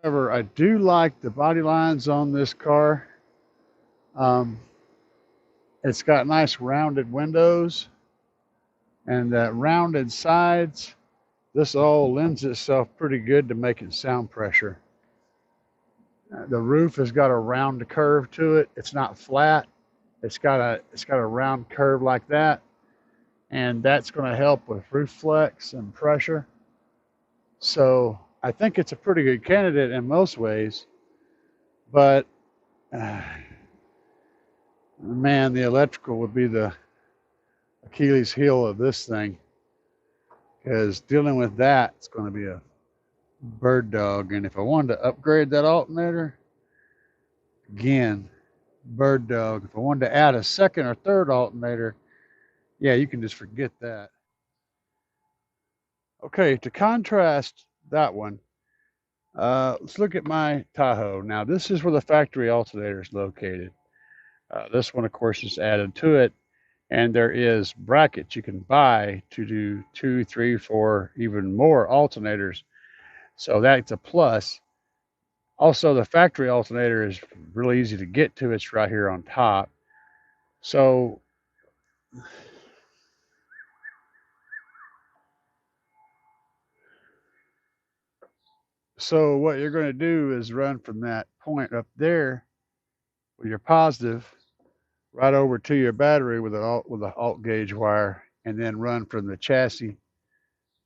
However, I do like the body lines on this car. Um, it's got nice rounded windows and rounded sides. This all lends itself pretty good to making sound pressure. The roof has got a round curve to it. It's not flat. It's got a round curve like that, and that's going to help with roof flex and pressure. So I think it's a pretty good candidate in most ways, but uh, man, the electrical would be the Achilles heel of this thing because dealing with that is going to be a bird dog. And if I wanted to upgrade that alternator, again, bird dog. If I wanted to add a second or third alternator, yeah, you can just forget that. Okay, to contrast that one, let's look at my Tahoe. Now, this is where the factory alternator is located. This one, of course, is added to it, and there is brackets you can buy to do 2, 3, 4, even more alternators. So that's a plus. Also, the factory alternator is really easy to get to. It's right here on top. So So what you're going to do is run from that point up there with your positive right over to your battery with an alt gauge wire, and then run from the chassis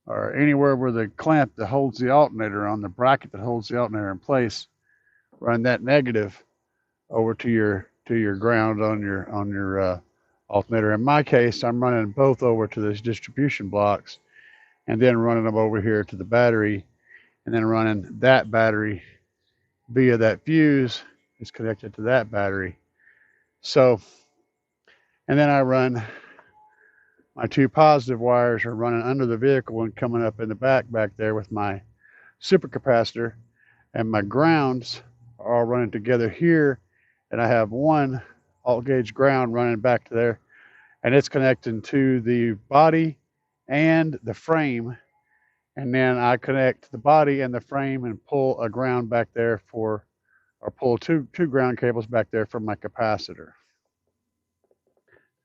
or anywhere where the clamp that holds the alternator on the bracket that holds the alternator in place. Run that negative over to your ground on your alternator. In my case, I'm running both over to those distribution blocks, and then running them over here to the battery, and then running that battery via that fuse is connected to that battery. So, and then I run my two positive wires are running under the vehicle and coming up in the back there with my supercapacitor, and my grounds are all running together here, and I have one alt gauge ground running back to there, and it's connecting to the body and the frame, and then I connect the body and the frame and pull a ground back there for, or pull two ground cables back there from my capacitor.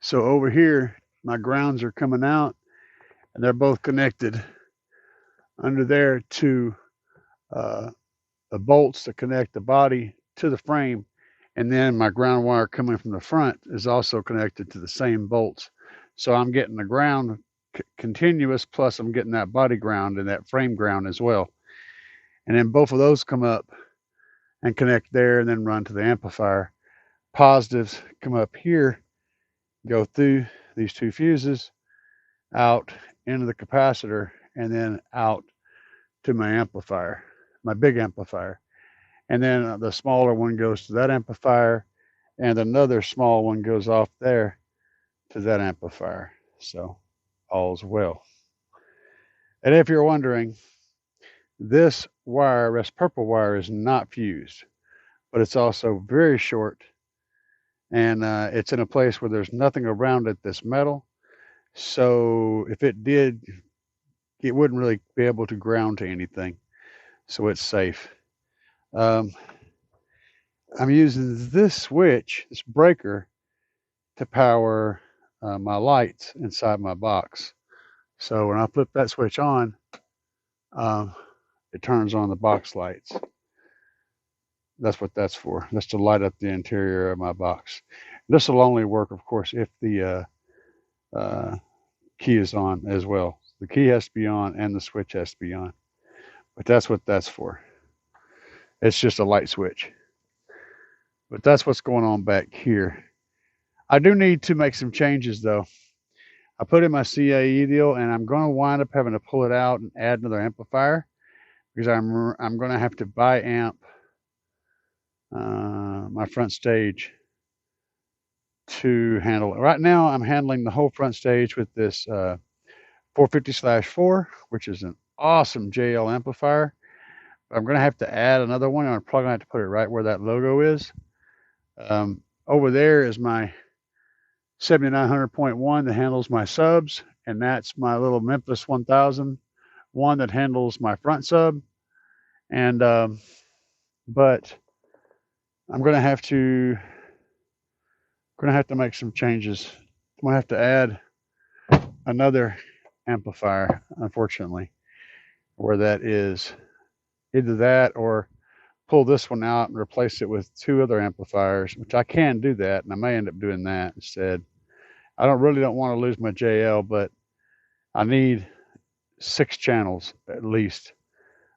So over here, my grounds are coming out, and they're both connected under there to the bolts that connect the body to the frame. And then my ground wire coming from the front is also connected to the same bolts. So I'm getting the ground continuous, plus I'm getting that body ground and that frame ground as well. And then both of those come up and connect there and then run to the amplifier. Positives come up here, go through these two fuses, out into the capacitor, and then out to my amplifier, my big amplifier. And then the smaller one goes to that amplifier, and another small one goes off there to that amplifier. So all's well. And if you're wondering, this wire, this purple wire, is not fused, but it's also very short, and it's in a place where there's nothing around it that's metal. So if it did, it wouldn't really be able to ground to anything. So it's safe. Um, I'm using this switch, this breaker, to power my lights inside my box. So when I flip that switch on, um, it turns on the box lights. That's what that's for. That's to light up the interior of my box. This will only work, of course, if the key is on as well. The key has to be on and the switch has to be on. But that's what that's for. It's just a light switch. But that's what's going on back here. I do need to make some changes though. I put in my CAE deal, and I'm going to wind up having to pull it out and add another amplifier because I'm going to have to buy amp my front stage to handle it. Right now, I'm handling the whole front stage with this 450/4, which is an awesome JL amplifier. I'm going to have to add another one. I'm probably going to have to put it right where that logo is. Over there is my 7900.1 that handles my subs, and that's my little Memphis 1000 one that handles my front sub. And but I'm gonna have to make some changes. I'm gonna have to add another amplifier, unfortunately, where that is either that or pull this one out and replace it with two other amplifiers, which I can do that, and I may end up doing that instead. I don't want to lose my JL, but I need 6 channels at least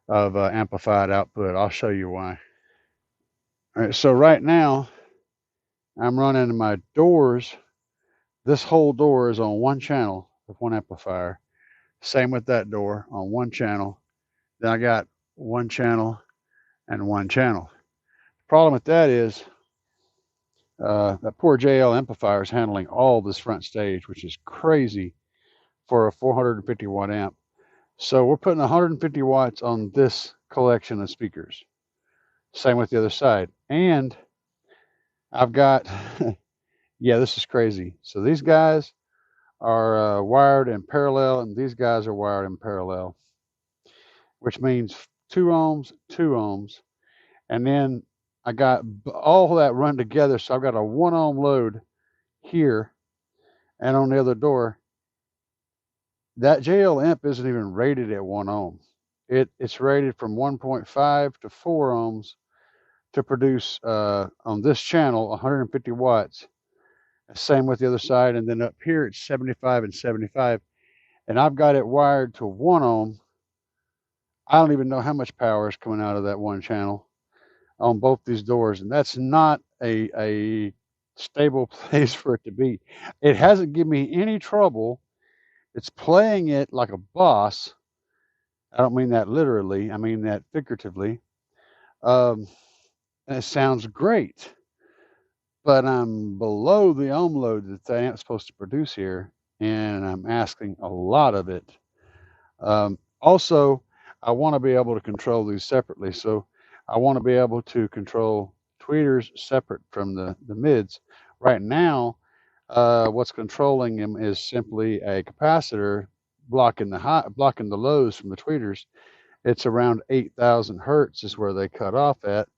of amplified output. I'll show you why. All right, so right now I'm running my doors. This whole door is on one channel with one amplifier. Same with that door on one channel. Then I got one channel and one channel. The problem with that is that poor JL amplifier is handling all this front stage, which is crazy for a 450 watt amp. So we're putting 150 watts on this collection of speakers. Same with the other side. And I've got, yeah, this is crazy. So these guys are wired in parallel, and these guys are wired in parallel, which means 2 ohms, 2 ohms. And then I got all that run together. So I've got a 1 ohm load here and on the other door. That JL amp isn't even rated at 1 ohm. It's rated from 1.5 to 4 ohms to produce on this channel 150 watts. Same with the other side, and then up here it's 75 and 75, and I've got it wired to 1 ohm. I don't even know how much power is coming out of that one channel on both these doors, and that's not a stable place for it to be. It hasn't given me any trouble. It's playing it like a boss. I don't mean that literally, I mean that figuratively. And it sounds great, but I'm below the ohm load that the amp's supposed to produce here, and I'm asking a lot of it. Also, I want to be able to control these separately. So I want to be able to control tweeters separate from the mids. Right now, what's controlling them is simply a capacitor blocking the lows from the tweeters. It's around 8,000 hertz is where they cut off at.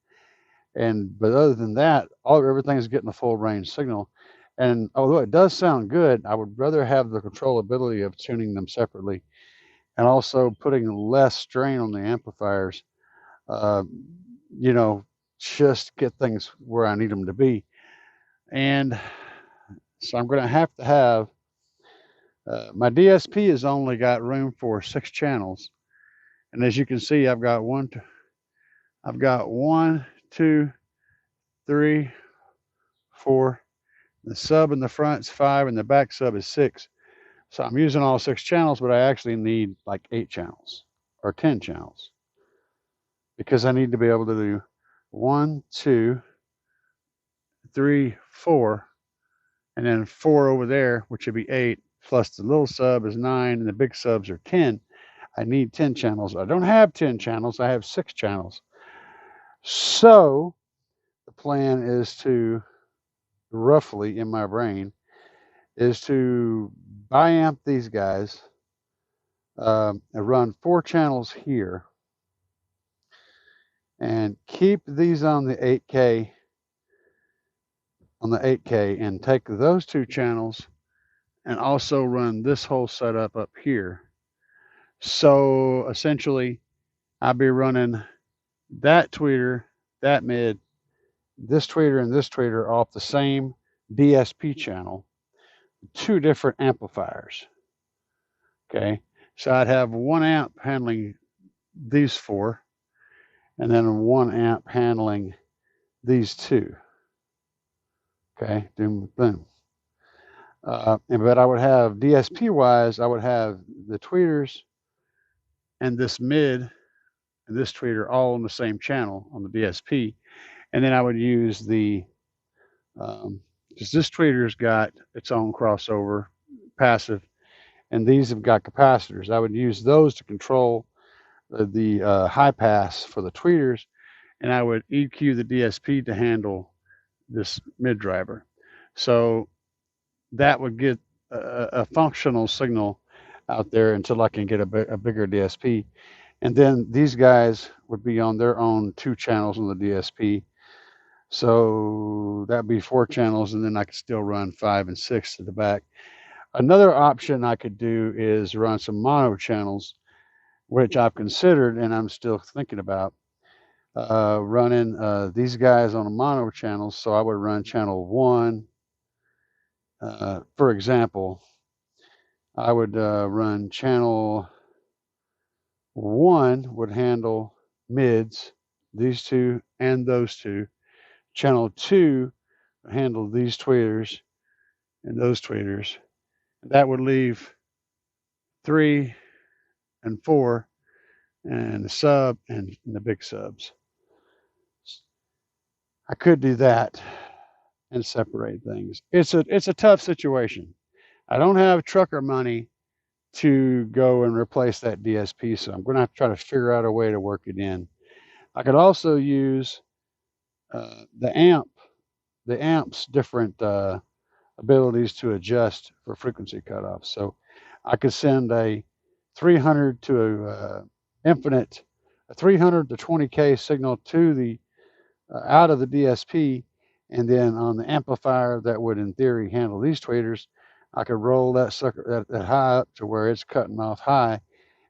But other than that, everything is getting a full range signal. And although it does sound good, I would rather have the controllability of tuning them separately, and also putting less strain on the amplifiers, you know, just get things where I need them to be. And so I'm going to have my DSP has only got room for 6 channels, and as you can see, I've got 1, 2, 3, 4. The sub in the front is 5, and the back sub is 6. So I'm using all 6 channels, but I actually need like 8 channels or 10 channels, because I need to be able to do 1, 2, 3, 4, and then 4 over there, which would be 8, plus the little sub is 9, and the big subs are 10. I need 10 channels. I don't have 10 channels. I have 6 channels. So the plan is to, roughly in my brain, is to bi-amp these guys and run 4 channels here and keep these on the 8K and take those 2 channels and also run this whole setup up here. So essentially I'll be running that tweeter, that mid, this tweeter, and this tweeter off the same DSP channel, 2 different amplifiers. Okay, so I'd have 1 amp handling these 4, and then 1 amp handling these 2. Okay, boom, boom. But I would have DSP wise, I would have the tweeters and this mid and this tweeter all on the same channel on the DSP, and then I would use the because this tweeter's got its own crossover passive, and these have got capacitors. I would use those to control the high pass for the tweeters, and I would EQ the DSP to handle this mid driver. So that would get a functional signal out there until I can get a bigger DSP. And then these guys would be on their own 2 channels on the DSP. So that'd be 4 channels, and then I could still run 5 and 6 to the back. Another option I could do is run some mono channels, which I've considered and I'm still thinking about. Running these guys on a mono channel. So I would run channel 1. For example, I would run channel 1 would handle mids, these 2 and those 2. Channel 2 would handle these tweeters and those tweeters. That would leave 3 and 4 and the sub and the big subs. I could do that and separate things. It's a tough situation. I don't have trucker money to go and replace that DSP, so I'm going to have to try to figure out a way to work it in. I could also use the amp's different abilities to adjust for frequency cutoffs. So I could send a 300 to a 300 to 20K signal to the out of the DSP, and then on the amplifier that would in theory handle these tweeters, I could roll that sucker that high up to where it's cutting off high,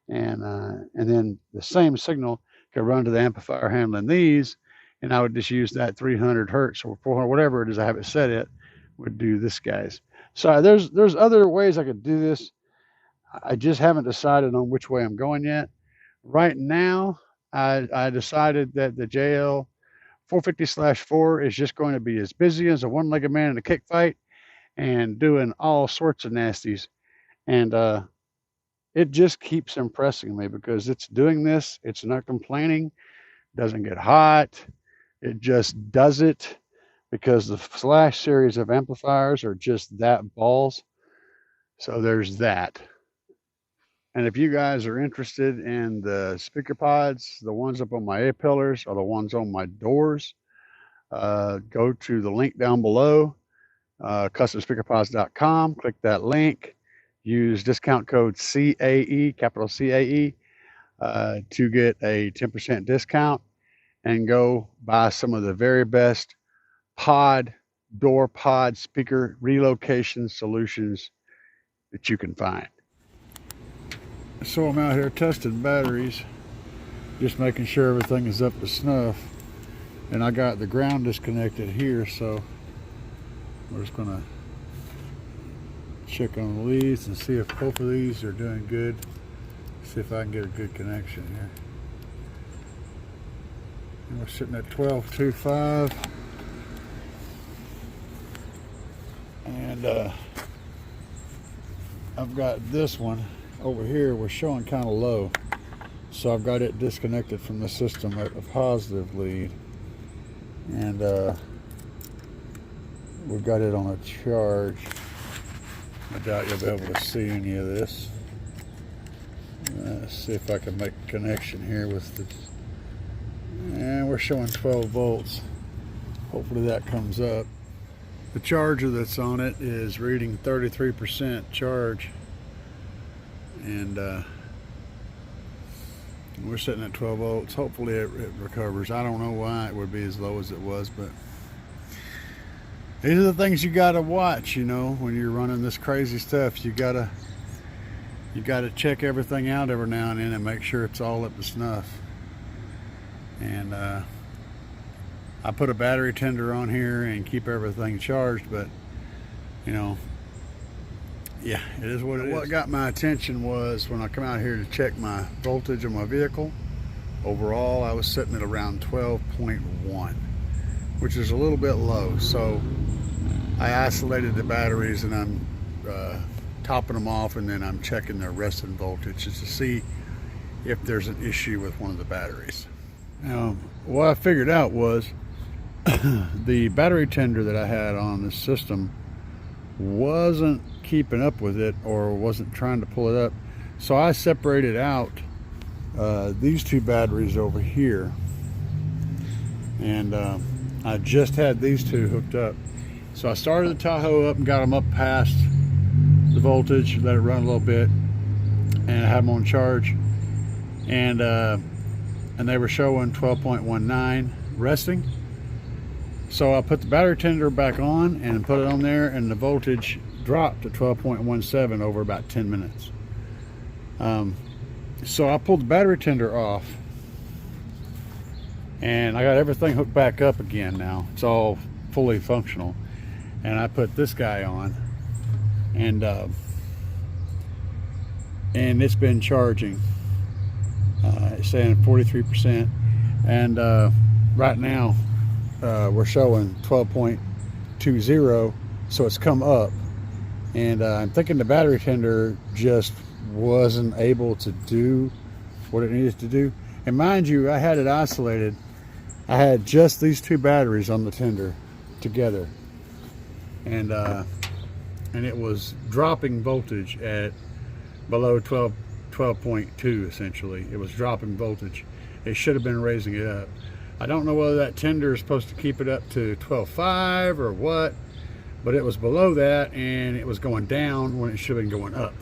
and then the same signal could run to the amplifier handling these, and I would just use that 300 hertz or 400, whatever it is I have it set at, would do this guys. So there's other ways I could do this. I just haven't decided on which way I'm going yet. Right now, I decided that the JL 450/4 is just going to be as busy as a one-legged man in a kick fight and doing all sorts of nasties. And it just keeps impressing me because it's doing this. It's not complaining, doesn't get hot. It just does it because the Flash series of amplifiers are just that balls. So there's that. And if you guys are interested in the speaker pods, the ones up on my A-pillars or the ones on my doors, go to the link down below, customspeakerpods.com. Click that link. Use discount code CAE, capital CAE, to get a 10% discount and go buy some of the very best door pod speaker relocation solutions that you can find. So I'm out here testing batteries, just making sure everything is up to snuff. And I got the ground disconnected here, so we're just gonna check on the leads and see if both of these are doing good. See if I can get a good connection here. And we're sitting at 12.25. And I've got this one over here was showing kind of low, so I've got it disconnected from the system at a positive lead, and we've got it on a charge. I doubt you'll be able to see any of this. Let's see if I can make a connection here with the, and we're showing 12 volts. Hopefully that comes up. The charger that's on it is reading 33% charge, and we're sitting at 12 volts. Hopefully it recovers. I don't know why it would be as low as it was, but these are the things you gotta watch, you know, when you're running this crazy stuff. You gotta check everything out every now and then and make sure it's all up to snuff. And I put a battery tender on here and keep everything charged, but you know, yeah, it is what it is. What got my attention was when I come out here to check my voltage on my vehicle. Overall, I was sitting at around 12.1, which is a little bit low. So I isolated the batteries and I'm topping them off, and then I'm checking their resting voltage just to see if there's an issue with one of the batteries. Now, what I figured out was the battery tender that I had on this system wasn't keeping up with it, or wasn't trying to pull it up. So I separated out these two batteries over here, and I just had these two hooked up. So I started the Tahoe up and got them up past the voltage, let it run a little bit, and I have them on charge. and they were showing 12.19 resting. So I put the battery tender back on and put it on there, and the voltage dropped to 12.17 over about 10 minutes. So I pulled the battery tender off, and I got everything hooked back up again now. It's all fully functional. And I put this guy on, and it's been charging. It's saying 43%, and right now we're showing 12.20, so it's come up. And I'm thinking the battery tender just wasn't able to do what it needed to do. And mind you, I had it isolated. I had just these two batteries on the tender together, and it was dropping voltage at below 12.2 essentially. It was dropping voltage. It should have been raising it up. I don't know whether that tender is supposed to keep it up to 12.5 or what, but it was below that, and it was going down when it should have been going up.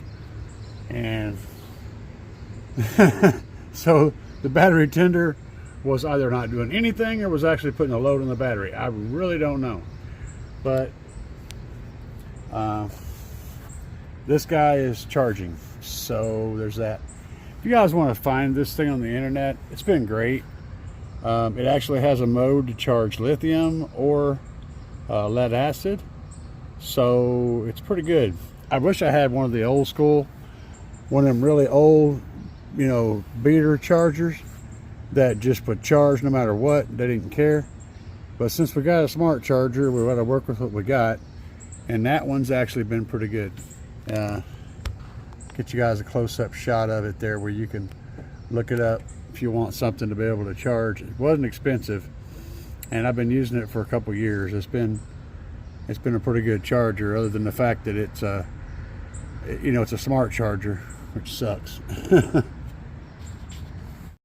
And so the battery tender was either not doing anything or was actually putting a load on the battery. I really don't know. But this guy is charging, so there's that. If you guys want to find this thing on the internet, it's been great. It actually has a mode to charge lithium or lead acid, so it's pretty good. I wish I had one of the old school, one of them really old, you know, beater chargers that just would charge no matter what. They didn't care. But since we got a smart charger, we got to work with what we got, and that one's actually been pretty good. Get you guys a close-up shot of it there where you can look it up if you want something to be able to charge. It wasn't expensive, and I've been using it for a couple years. It's been a pretty good charger, other than the fact that it's you know, it's a smart charger, which sucks.